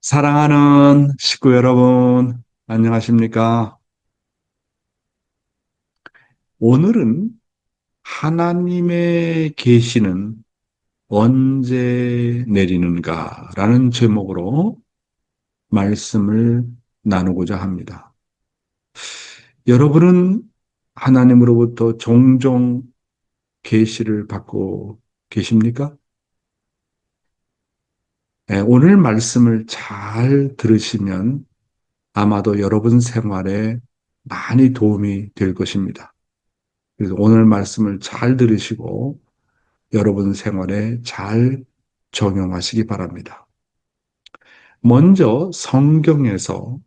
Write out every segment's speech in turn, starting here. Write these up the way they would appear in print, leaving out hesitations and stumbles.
사랑하는 식구 여러분, 안녕하십니까? 오늘은 하나님의 계시는 언제 내리는가라는 제목으로 말씀을 나누고자 합니다. 여러분은 하나님으로부터 종종 계시를 받고 계십니까? 네, 오늘 말씀을 잘 들으시면 아마도 여러분 생활에 많이 도움이 될 것입니다. 그래서 오늘 말씀을 잘 들으시고 여러분 생활에 잘 적용하시기 바랍니다. 먼저 성경에서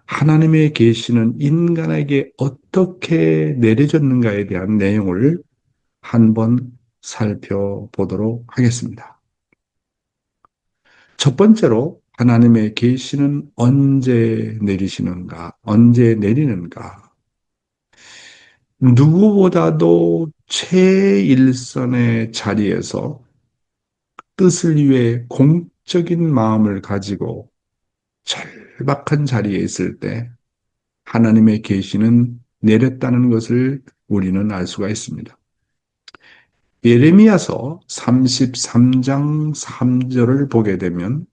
하나님의 계시는 인간에게 어떻게 내려졌는가에 대한 내용을 한번 살펴보도록 하겠습니다. 첫 번째로 하나님의 계시는 언제 내리시는가, 언제 내리는가. 누구보다도 최일선의 자리에서 뜻을 위해 공적인 마음을 가지고 절박한 자리에 있을 때 하나님의 계시는 내렸다는 것을 우리는 알 수가 있습니다. 예레미야서 33장 3절을 보게 되면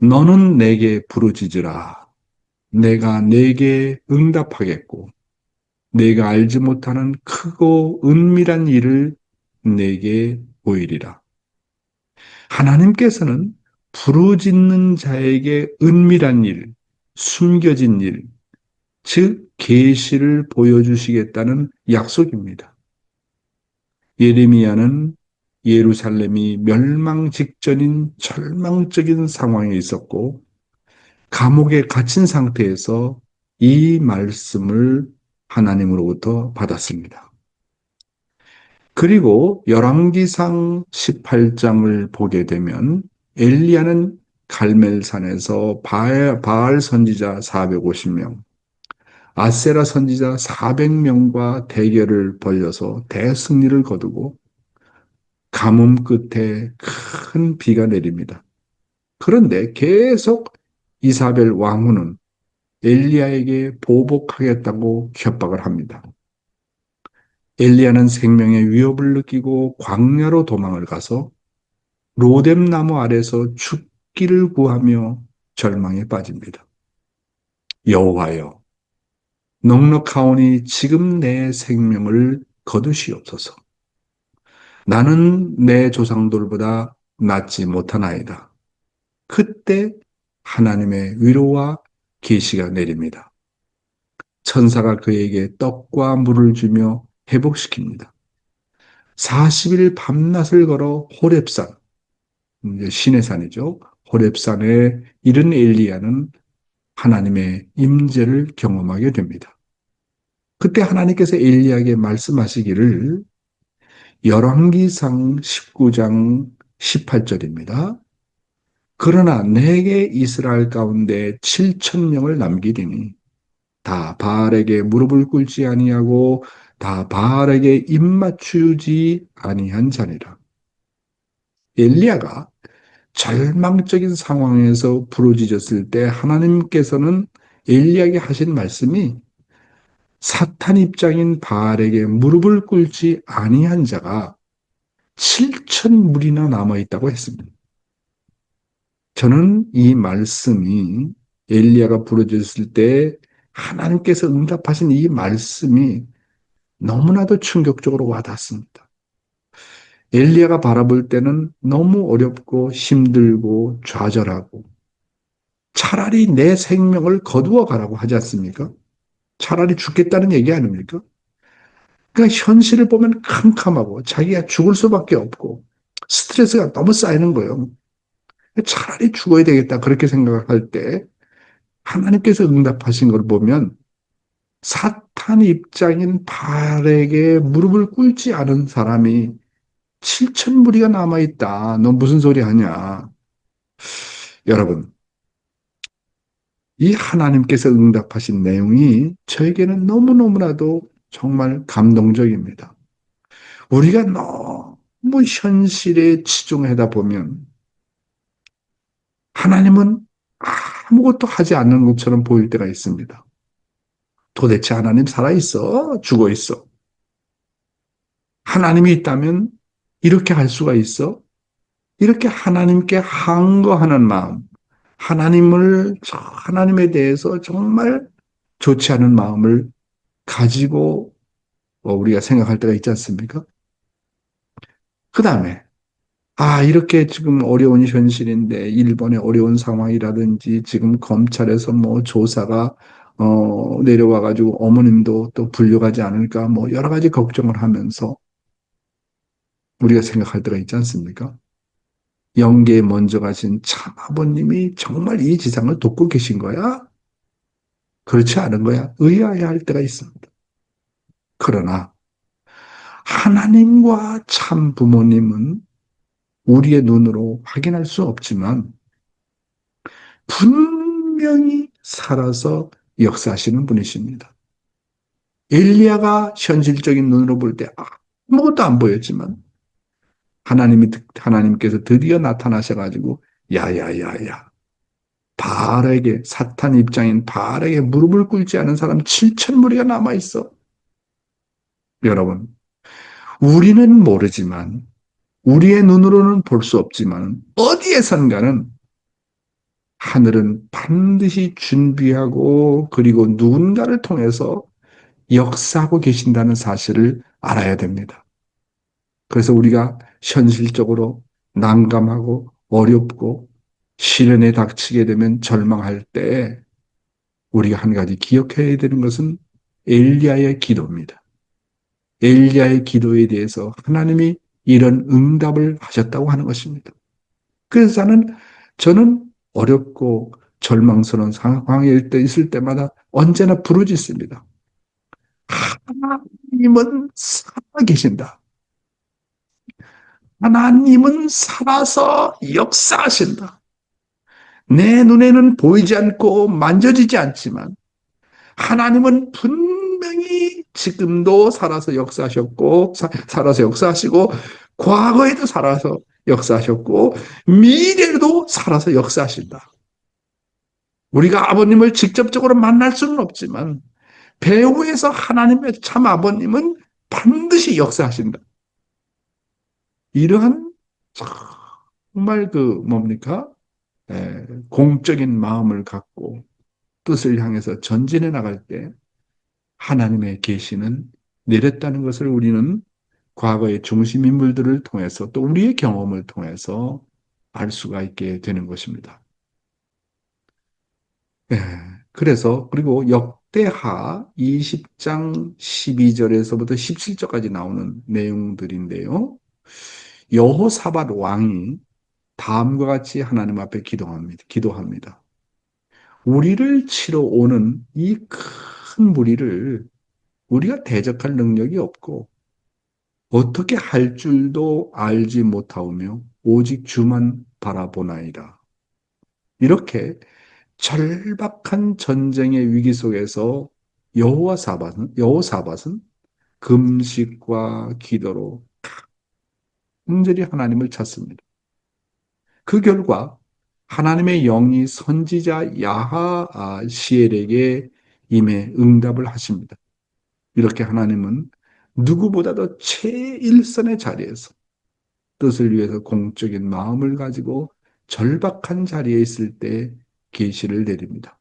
너는 내게 부르짖으라. 내가 내게 응답하겠고 내가 알지 못하는 크고 은밀한 일을 내게 보이리라. 하나님께서는 부르짖는 자에게 은밀한 일, 숨겨진 일, 즉 계시를 보여주시겠다는 약속입니다. 예레미야는 예루살렘이 멸망 직전인 절망적인 상황에 있었고 감옥에 갇힌 상태에서 이 말씀을 하나님으로부터 받았습니다. 그리고 열왕기상 18장을 보게 되면 엘리야는 갈멜산에서 바알 선지자 450명, 아세라 선지자 400명과 대결을 벌여서 대승리를 거두고 가뭄 끝에 큰 비가 내립니다. 그런데 계속 이사벨 왕후는 엘리야에게 보복하겠다고 협박을 합니다. 엘리야는 생명의 위협을 느끼고 광야로 도망을 가서 로뎀나무 아래서 죽기를 구하며 절망에 빠집니다. 여호와여, 넉넉하오니 지금 내 생명을 거두시옵소서. 나는 내 조상들보다 낫지 못하나이다. 그때 하나님의 위로와 계시가 내립니다. 천사가 그에게 떡과 물을 주며 회복시킵니다. 40일 밤낮을 걸어 호렙산, 이제 신의 산이죠. 호렙산에 이른 엘리야는 하나님의 임재를 경험하게 됩니다. 그때 하나님께서 엘리야에게 말씀하시기를 열왕기상 19장 18절입니다. 그러나 내게 이스라엘 가운데 7천 명을 남기리니 다 바알에게 무릎을 꿇지 아니하고 다 바알에게 입맞추지 아니한 자니라. 엘리야가 절망적인 상황에서 부르짖었을 때 하나님께서는 엘리야에게 하신 말씀이 사탄 입장인 바알에게 무릎을 꿇지 아니한 자가 7천 무리나 남아 있다고 했습니다. 저는 이 말씀이 엘리야가 부르짖었을 때 하나님께서 응답하신 이 말씀이 너무나도 충격적으로 와닿습니다. 엘리야가 바라볼 때는 너무 어렵고 힘들고 좌절하고 차라리 내 생명을 거두어 가라고 하지 않습니까? 차라리 죽겠다는 얘기 아닙니까? 그러니까 현실을 보면 캄캄하고 자기가 죽을 수밖에 없고 스트레스가 너무 쌓이는 거예요. 차라리 죽어야 되겠다 그렇게 생각할 때 하나님께서 응답하신 걸 보면 사탄 입장인 바알에게 무릎을 꿇지 않은 사람이 7천 무리가 남아있다. 너 무슨 소리 하냐? 여러분, 이 하나님께서 응답하신 내용이 저에게는 너무너무나도 정말 감동적입니다. 우리가 너무 현실에 치중하다 보면 하나님은 아무것도 하지 않는 것처럼 보일 때가 있습니다. 도대체 하나님 살아있어? 죽어 있어? 하나님이 있다면 이렇게 할 수가 있어? 이렇게 하나님께 항거하는 마음, 하나님에 대해서 정말 좋지 않은 마음을 가지고 우리가 생각할 때가 있지 않습니까? 그 다음에, 이렇게 지금 어려운 현실인데, 일본의 어려운 상황이라든지, 지금 검찰에서 뭐 조사가, 내려와가지고 어머님도 또 불려가지 않을까, 뭐 여러 가지 걱정을 하면서 우리가 생각할 때가 있지 않습니까? 영계에 먼저 가신 참 아버님이 정말 이 지상을 돕고 계신 거야? 그렇지 않은 거야? 의아해할 때가 있습니다. 그러나 하나님과 참 부모님은 우리의 눈으로 확인할 수 없지만 분명히 살아서 역사하시는 분이십니다. 엘리야가 현실적인 눈으로 볼 때 아무것도 안 보였지만 하나님께서 드디어 나타나셔가지고 야야야야 바알에게 사탄 입장인 바알에게 무릎을 꿇지 않은 사람 7천 무리가 남아 있어. 여러분, 우리는 모르지만 우리의 눈으로는 볼 수 없지만 어디에선가는 하늘은 반드시 준비하고 그리고 누군가를 통해서 역사하고 계신다는 사실을 알아야 됩니다. 그래서 우리가 현실적으로 난감하고 어렵고 시련에 닥치게 되면 절망할 때 우리가 한 가지 기억해야 되는 것은 엘리야의 기도입니다. 엘리야의 기도에 대해서 하나님이 이런 응답을 하셨다고 하는 것입니다. 그래서 저는 어렵고 절망스러운 상황에 있을 때마다 언제나 부르짖습니다. 하나님은 살아계신다. 하나님은 살아서 역사하신다. 내 눈에는 보이지 않고 만져지지 않지만 하나님은 분명히 지금도 살아서 역사하셨고, 살아서 역사하시고, 과거에도 살아서 역사하셨고, 미래에도 살아서 역사하신다. 우리가 아버님을 직접적으로 만날 수는 없지만, 배후에서 하나님의 참 아버님은 반드시 역사하신다. 이러한 정말 뭡니까? 공적인 마음을 갖고 뜻을 향해서 전진해 나갈 때 하나님의 계시는 내렸다는 것을 우리는 과거의 중심 인물들을 통해서 또 우리의 경험을 통해서 알 수가 있게 되는 것입니다. 예, 그래서 그리고 역대하 20장 12절에서부터 17절까지 나오는 내용들인데요. 여호사밧 왕이 다음과 같이 하나님 앞에 기도합니다. 우리를 치러 오는 이 큰 무리를 우리가 대적할 능력이 없고 어떻게 할 줄도 알지 못하오며 오직 주만 바라보나이다. 이렇게 절박한 전쟁의 위기 속에서 여호사밧은 금식과 기도로 간절히 하나님을 찾습니다. 그 결과 하나님의 영이 선지자 야하시엘에게 임해 응답을 하십니다. 이렇게 하나님은 누구보다도 최일선의 자리에서 뜻을 위해서 공적인 마음을 가지고 절박한 자리에 있을 때 계시를 내립니다.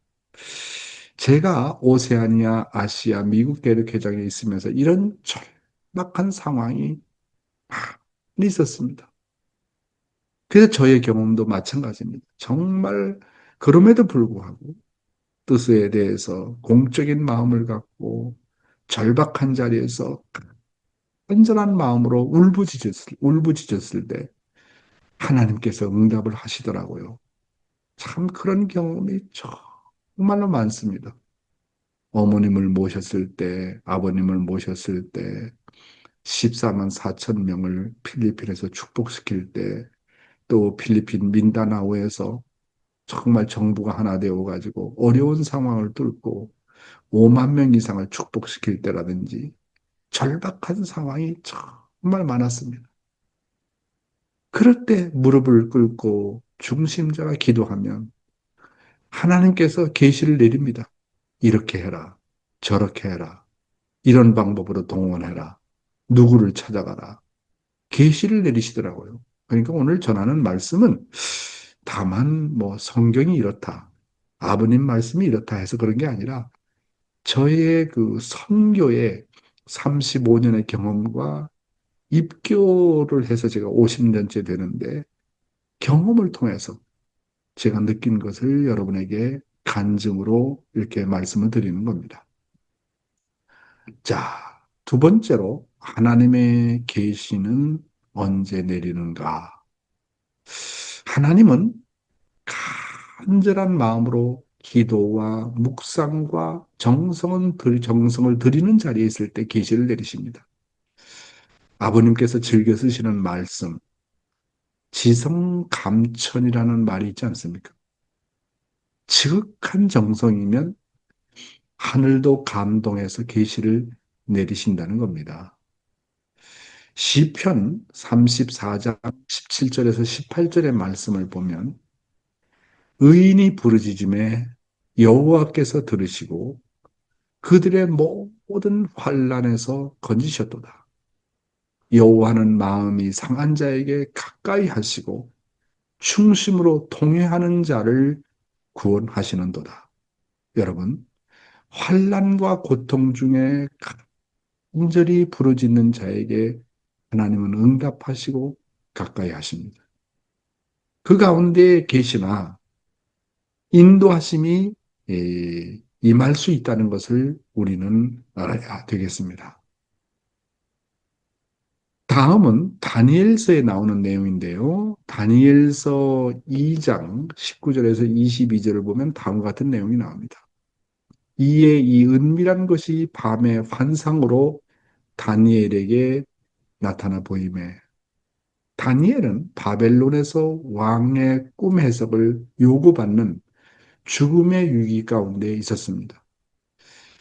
제가 오세아니아, 아시아, 미국 대륙회장에 있으면서 이런 절박한 상황이 많이 있었습니다. 그래서 저의 경험도 마찬가지입니다. 정말 그럼에도 불구하고 뜻에 대해서 공적인 마음을 갖고 절박한 자리에서 간절한 마음으로 울부짖었을 때 하나님께서 응답을 하시더라고요. 참 그런 경험이 정말로 많습니다. 어머님을 모셨을 때, 아버님을 모셨을 때, 14만 4천 명을 필리핀에서 축복시킬 때, 또 필리핀 민다나오에서 정말 정부가 하나 되어가지고 어려운 상황을 뚫고 5만 명 이상을 축복시킬 때라든지 절박한 상황이 정말 많았습니다. 그럴 때 무릎을 꿇고 중심자가 기도하면 하나님께서 계시를 내립니다. 이렇게 해라. 저렇게 해라. 이런 방법으로 동원해라. 누구를 찾아가라. 계시를 내리시더라고요. 그러니까 오늘 전하는 말씀은 다만 뭐 성경이 이렇다. 아버님 말씀이 이렇다 해서 그런 게 아니라 저의 그 선교의 35년의 경험과 입교를 해서 제가 50년째 되는데 경험을 통해서 제가 느낀 것을 여러분에게 간증으로 이렇게 말씀을 드리는 겁니다. 자, 두 번째로 하나님의 계시는 언제 내리는가? 하나님은 간절한 마음으로 기도와 묵상과 정성을 드리는 자리에 있을 때 계시를 내리십니다. 아버님께서 즐겨 쓰시는 말씀, 지성감천이라는 말이 있지 않습니까? 지극한 정성이면 하늘도 감동해서 계시를 내리신다는 겁니다. 시편 34장 17절에서 18절의 말씀을 보면 의인이 부르짖음에 여호와께서 들으시고 그들의 모든 환난에서 건지셨도다. 여호와는 마음이 상한 자에게 가까이 하시고 충심으로 통회하는 자를 구원하시는도다. 여러분, 환난과 고통 중에 간절히 부르짖는 자에게 하나님은 응답하시고 가까이 하십니다. 그 가운데 계시나 인도하심이 임할 수 있다는 것을 우리는 알아야 되겠습니다. 다음은 다니엘서에 나오는 내용인데요. 다니엘서 2장 19절에서 22절을 보면 다음과 같은 내용이 나옵니다. 이에 이 은밀한 것이 밤의 환상으로 다니엘에게 나타나 보임에 다니엘은 바벨론에서 왕의 꿈 해석을 요구받는 죽음의 위기 가운데 있었습니다.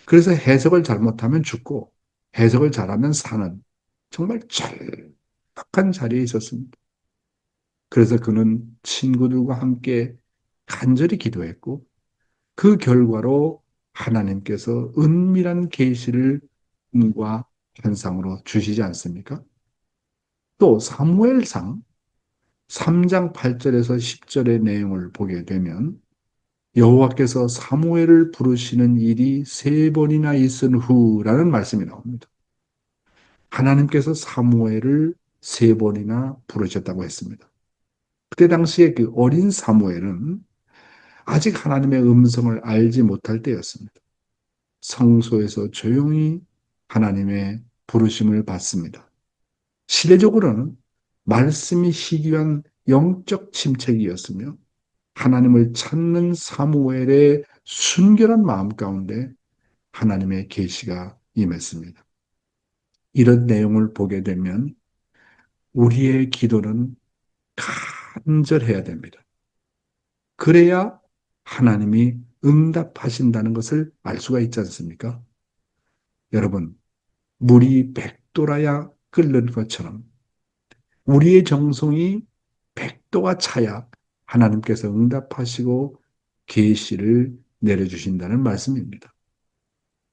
그래서 해석을 잘못하면 죽고 해석을 잘하면 사는 정말 절박한 자리에 있었습니다. 그래서 그는 친구들과 함께 간절히 기도했고 그 결과로 하나님께서 은밀한 계시를 꿈과 환상으로 주시지 않습니까? 또 사무엘상 3장 8절에서 10절의 내용을 보게 되면 여호와께서 사무엘을 부르시는 일이 세 번이나 있은 후라는 말씀이 나옵니다. 하나님께서 사무엘을 세 번이나 부르셨다고 했습니다. 그때 당시에 그 어린 사무엘은 아직 하나님의 음성을 알지 못할 때였습니다. 성소에서 조용히 하나님의 부르심을 받습니다. 시대적으로는 말씀이 희귀한 영적 침체기였으며 하나님을 찾는 사무엘의 순결한 마음 가운데 하나님의 계시가 임했습니다. 이런 내용을 보게 되면 우리의 기도는 간절해야 됩니다. 그래야 하나님이 응답하신다는 것을 알 수가 있지 않습니까? 여러분, 물이 백도라야 끓는 것처럼 우리의 정성이 백도가 차야 하나님께서 응답하시고 계시를 내려주신다는 말씀입니다.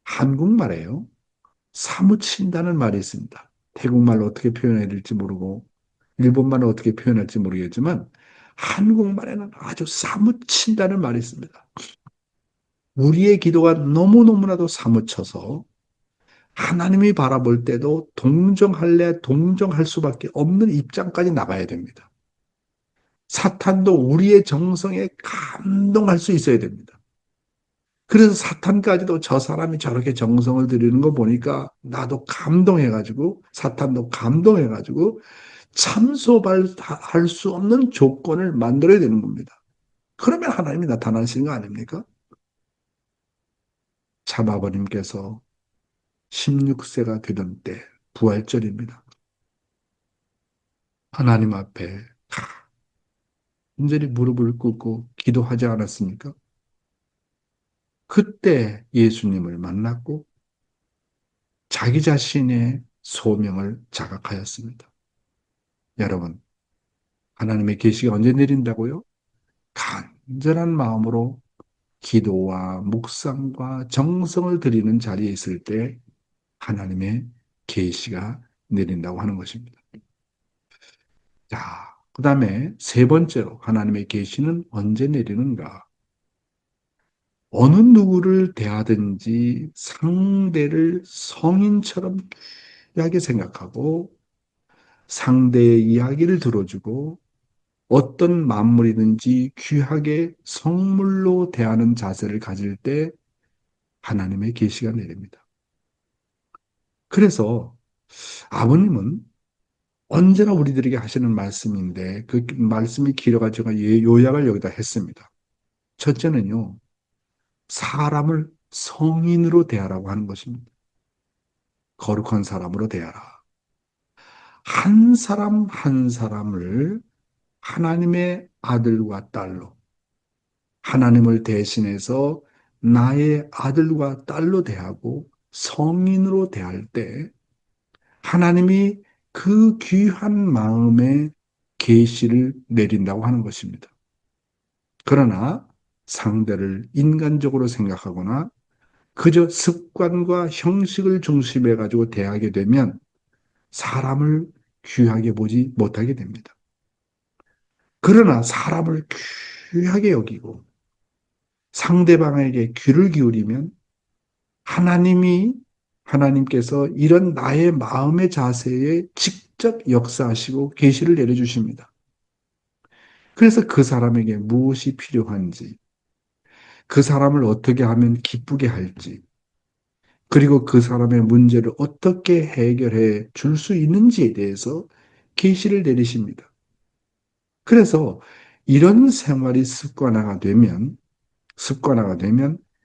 한국말에요. 사무친다는 말이 있습니다. 태국말로 어떻게 표현해야 될지 모르고 일본말로 어떻게 표현할지 모르겠지만 한국말에는 아주 사무친다는 말이 있습니다. 우리의 기도가 너무너무나도 사무쳐서 하나님이 바라볼 때도 동정할래 동정할 수밖에 없는 입장까지 나가야 됩니다. 사탄도 우리의 정성에 감동할 수 있어야 됩니다. 그래서 사탄까지도 저 사람이 저렇게 정성을 들이는 거 보니까 나도 감동해가지고 사탄도 감동해가지고 참소할 수 없는 조건을 만들어야 되는 겁니다. 그러면 하나님이 나타나시는 거 아닙니까? 참 아버님께서 16세가 되던 때 부활절입니다. 하나님 앞에 간절히 무릎을 꿇고 기도하지 않았습니까? 그때 예수님을 만났고 자기 자신의 소명을 자각하였습니다. 여러분, 하나님의 계시가 언제 내린다고요? 간절한 마음으로 기도와 묵상과 정성을 들이는 자리에 있을 때 하나님의 계시가 내린다고 하는 것입니다. 자, 그 다음에 세 번째로 하나님의 계시는 언제 내리는가? 어느 누구를 대하든지 상대를 성인처럼 귀하게 생각하고 상대의 이야기를 들어주고 어떤 만물이든지 귀하게 성물로 대하는 자세를 가질 때 하나님의 계시가 내립니다. 그래서 아버님은 언제나 우리들에게 하시는 말씀인데 그 말씀이 길어가지고 요약을 여기다 했습니다. 첫째는요, 사람을 성인으로 대하라고 하는 것입니다. 거룩한 사람으로 대하라. 한 사람 한 사람을 하나님의 아들과 딸로, 하나님을 대신해서 나의 아들과 딸로 대하고 성인으로 대할 때 하나님이 그 귀한 마음에 계시를 내린다고 하는 것입니다. 그러나 상대를 인간적으로 생각하거나 그저 습관과 형식을 중심해 가지고 대하게 되면 사람을 귀하게 보지 못하게 됩니다. 그러나 사람을 귀하게 여기고 상대방에게 귀를 기울이면 하나님께서 이런 나의 마음의 자세에 직접 역사하시고 계시를 내려주십니다. 그래서 그 사람에게 무엇이 필요한지, 그 사람을 어떻게 하면 기쁘게 할지, 그리고 그 사람의 문제를 어떻게 해결해 줄 수 있는지에 대해서 계시를 내리십니다. 그래서 이런 생활이 습관화가 되면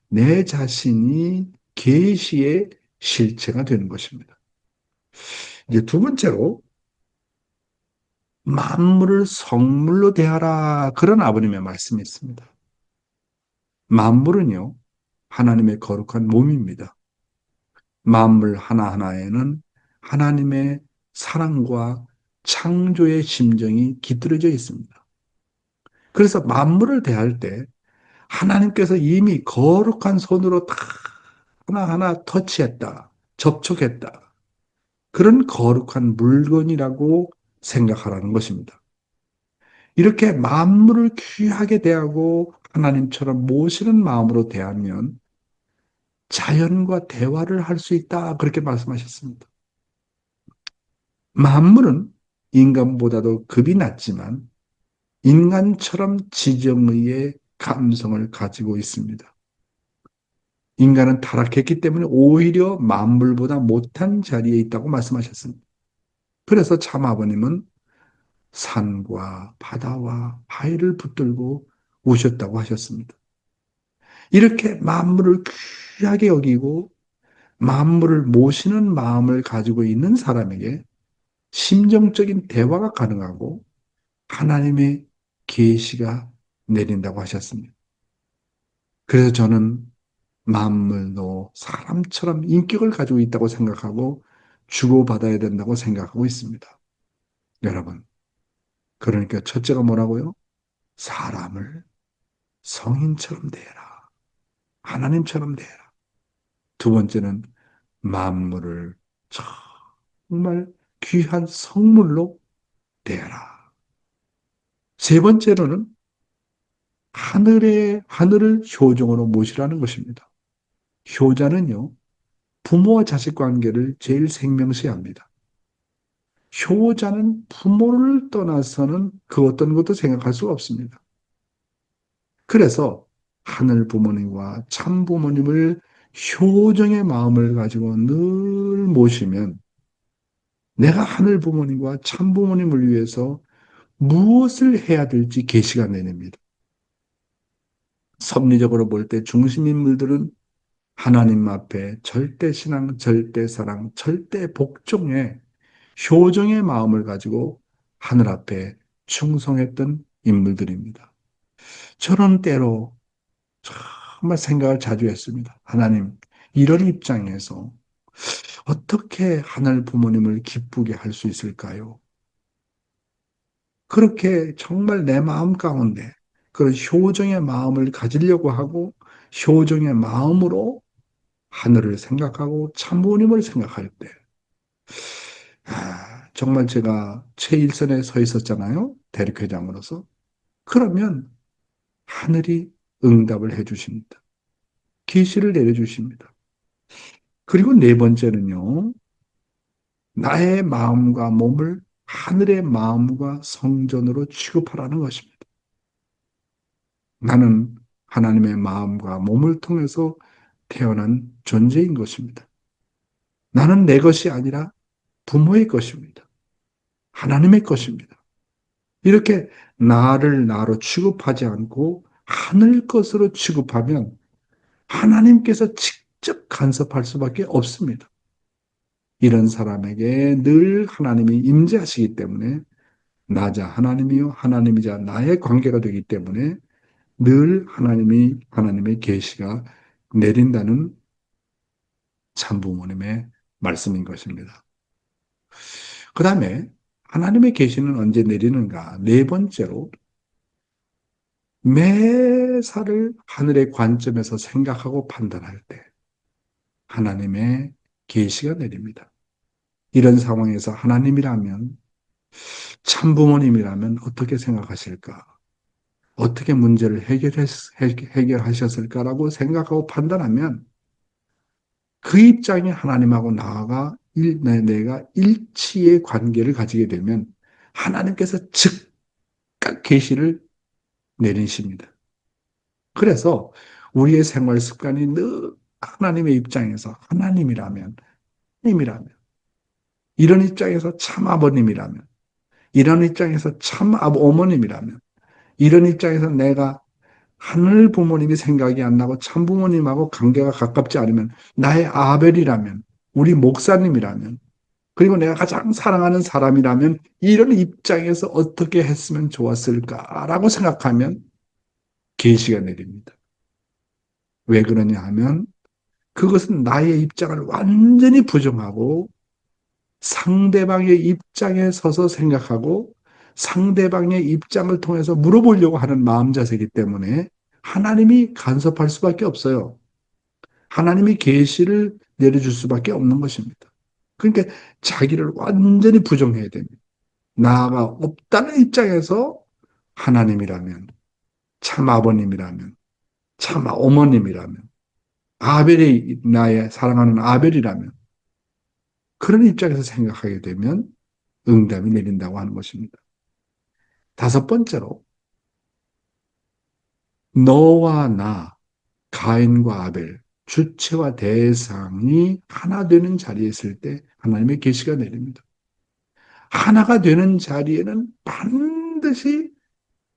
내 자신이 계시의 실체가 되는 것입니다. 이제 두 번째로 만물을 성물로 대하라 그런 아버님의 말씀이 있습니다. 만물은요 하나님의 거룩한 몸입니다. 만물 하나하나에는 하나님의 사랑과 창조의 심정이 깃들어져 있습니다. 그래서 만물을 대할 때 하나님께서 이미 거룩한 손으로 다 하나하나 터치했다, 접촉했다. 그런 거룩한 물건이라고 생각하라는 것입니다. 이렇게 만물을 귀하게 대하고 하나님처럼 모시는 마음으로 대하면 자연과 대화를 할 수 있다. 그렇게 말씀하셨습니다. 만물은 인간보다도 급이 낮지만 인간처럼 지정의의 감성을 가지고 있습니다. 인간은 타락했기 때문에 오히려 만물보다 못한 자리에 있다고 말씀하셨습니다. 그래서 참 아버님은 산과 바다와 바위를 붙들고 오셨다고 하셨습니다. 이렇게 만물을 귀하게 여기고 만물을 모시는 마음을 가지고 있는 사람에게 심정적인 대화가 가능하고 하나님의 계시가 내린다고 하셨습니다. 그래서 저는 만물도 사람처럼 인격을 가지고 있다고 생각하고 주고받아야 된다고 생각하고 있습니다. 여러분, 그러니까 첫째가 뭐라고요? 사람을 성인처럼 대해라. 하나님처럼 대해라. 두 번째는 만물을 정말 귀한 성물로 대해라. 세 번째로는 하늘을 효종으로 모시라는 것입니다. 효자는요, 부모와 자식 관계를 제일 생명시합니다. 효자는 부모를 떠나서는 그 어떤 것도 생각할 수가 없습니다. 그래서 하늘 부모님과 참 부모님을 효정의 마음을 가지고 늘 모시면 내가 하늘 부모님과 참 부모님을 위해서 무엇을 해야 될지 계시가 내립니다. 섭리적으로 볼 때 중심 인물들은 하나님 앞에 절대 신앙, 절대 사랑, 절대 복종의 효정의 마음을 가지고 하늘 앞에 충성했던 인물들입니다. 저는 때로 정말 생각을 자주 했습니다. 하나님, 이런 입장에서 어떻게 하늘 부모님을 기쁘게 할 수 있을까요? 그렇게 정말 내 마음 가운데 그런 효정의 마음을 가지려고 하고 효정의 마음으로 하늘을 생각하고 참부모님을 생각할 때, 정말 제가 최일선에 서 있었잖아요. 대륙회장으로서. 그러면 하늘이 응답을 해 주십니다. 계시를 내려주십니다. 그리고 네 번째는요, 나의 마음과 몸을 하늘의 마음과 성전으로 취급하라는 것입니다. 나는 하나님의 마음과 몸을 통해서 태어난 존재인 것입니다. 나는 내 것이 아니라 부모의 것입니다. 하나님의 것입니다. 이렇게 나를 나로 취급하지 않고 하늘 것으로 취급하면 하나님께서 직접 간섭할 수밖에 없습니다. 이런 사람에게 늘 하나님이 임재하시기 때문에 나자 하나님이요 하나님이자 나의 관계가 되기 때문에 늘 하나님의 계시가 내린다는 참부모님의 말씀인 것입니다. 그 다음에 하나님의 계시는 언제 내리는가? 네 번째로 매사를 하늘의 관점에서 생각하고 판단할 때 하나님의 계시가 내립니다. 이런 상황에서 하나님이라면 참부모님이라면 어떻게 생각하실까? 어떻게 문제를 해결하셨을까라고 생각하고 판단하면 그 입장이 하나님하고 나아가 내가 일치의 관계를 가지게 되면 하나님께서 즉각 계시를 내리십니다. 그래서 우리의 생활 습관이 늘 하나님의 입장에서 하나님이라면 이런 입장에서 참 아버님이라면 이런 입장에서 참 어머님이라면 이런 입장에서 내가 하늘 부모님이 생각이 안 나고 참 부모님하고 관계가 가깝지 않으면 나의 아벨이라면 우리 목사님이라면 그리고 내가 가장 사랑하는 사람이라면 이런 입장에서 어떻게 했으면 좋았을까라고 생각하면 계시가 내립니다. 왜 그러냐 하면 그것은 나의 입장을 완전히 부정하고 상대방의 입장에 서서 생각하고 상대방의 입장을 통해서 물어보려고 하는 마음 자세이기 때문에 하나님이 간섭할 수밖에 없어요. 하나님이 계시를 내려줄 수밖에 없는 것입니다. 그러니까 자기를 완전히 부정해야 됩니다. 나가 없다는 입장에서 하나님이라면, 참 아버님이라면, 참 어머님이라면, 아벨이 나의 사랑하는 아벨이라면 그런 입장에서 생각하게 되면 응답이 내린다고 하는 것입니다. 다섯 번째로 너와 나, 가인과 아벨, 주체와 대상이 하나 되는 자리에 있을 때 하나님의 계시가 내립니다. 하나가 되는 자리에는 반드시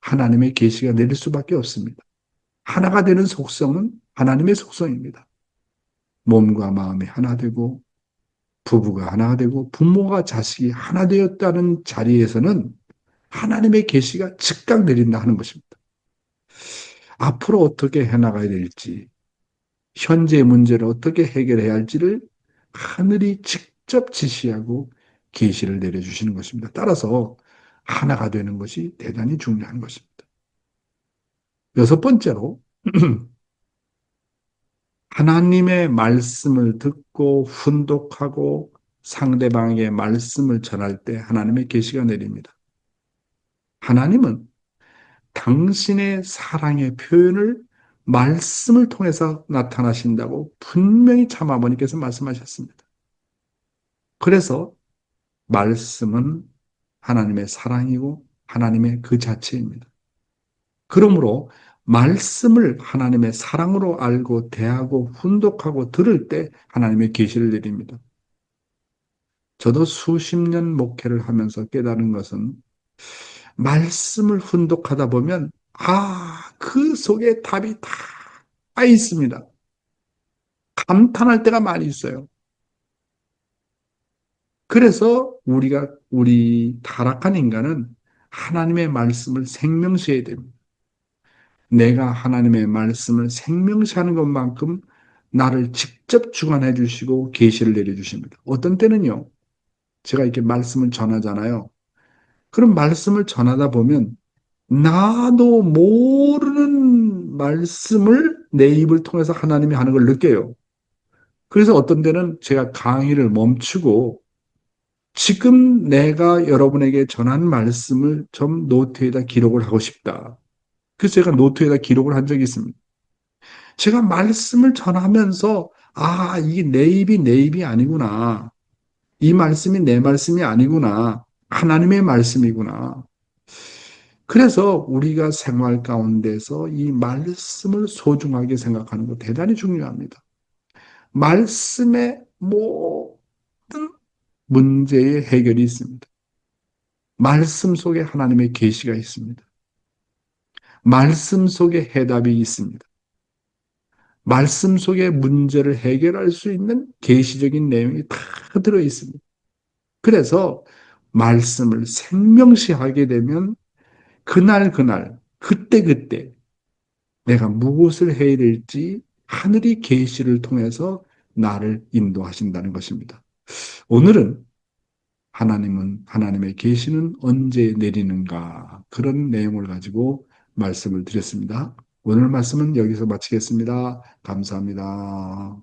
하나님의 계시가 내릴 수밖에 없습니다. 하나가 되는 속성은 하나님의 속성입니다. 몸과 마음이 하나 되고 부부가 하나가 되고 부모가 자식이 하나 되었다는 자리에서는 하나님의 계시가 즉각 내린다 하는 것입니다. 앞으로 어떻게 해나가야 될지, 현재의 문제를 어떻게 해결해야 할지를 하늘이 직접 지시하고 계시를 내려주시는 것입니다. 따라서 하나가 되는 것이 대단히 중요한 것입니다. 여섯 번째로 하나님의 말씀을 듣고 훈독하고 상대방에게 말씀을 전할 때 하나님의 계시가 내립니다. 하나님은 당신의 사랑의 표현을 말씀을 통해서 나타나신다고 분명히 참 아버님께서 말씀하셨습니다. 그래서 말씀은 하나님의 사랑이고 하나님의 그 자체입니다. 그러므로 말씀을 하나님의 사랑으로 알고 대하고 훈독하고 들을 때 하나님의 계시를 내립니다. 저도 수십 년 목회를 하면서 깨달은 것은 말씀을 훈독하다 보면 그 속에 답이 다 있습니다. 감탄할 때가 많이 있어요. 그래서 우리 타락한 인간은 하나님의 말씀을 생명시해야 됩니다. 내가 하나님의 말씀을 생명시하는 것만큼 나를 직접 주관해 주시고 계시를 내려 주십니다. 어떤 때는요. 제가 이렇게 말씀을 전하잖아요. 그런 말씀을 전하다 보면 나도 모르는 말씀을 내 입을 통해서 하나님이 하는 걸 느껴요. 그래서 어떤 때는 제가 강의를 멈추고 지금 내가 여러분에게 전한 말씀을 좀 노트에다 기록을 하고 싶다. 그래서 제가 노트에다 기록을 한 적이 있습니다. 제가 말씀을 전하면서 이게 내 입이 아니구나. 이 말씀이 내 말씀이 아니구나. 하나님의 말씀이구나. 그래서 우리가 생활 가운데서 이 말씀을 소중하게 생각하는 거 대단히 중요합니다. 말씀에 모든 문제의 해결이 있습니다. 말씀 속에 하나님의 계시가 있습니다. 말씀 속에 해답이 있습니다. 말씀 속에 문제를 해결할 수 있는 계시적인 내용이 다 들어 있습니다. 그래서 말씀을 생명시하게 되면 그날 그때 내가 무엇을 해야 될지 하늘이 계시를 통해서 나를 인도하신다는 것입니다. 오늘은 하나님의 계시는 언제 내리는가 그런 내용을 가지고 말씀을 드렸습니다. 오늘 말씀은 여기서 마치겠습니다. 감사합니다.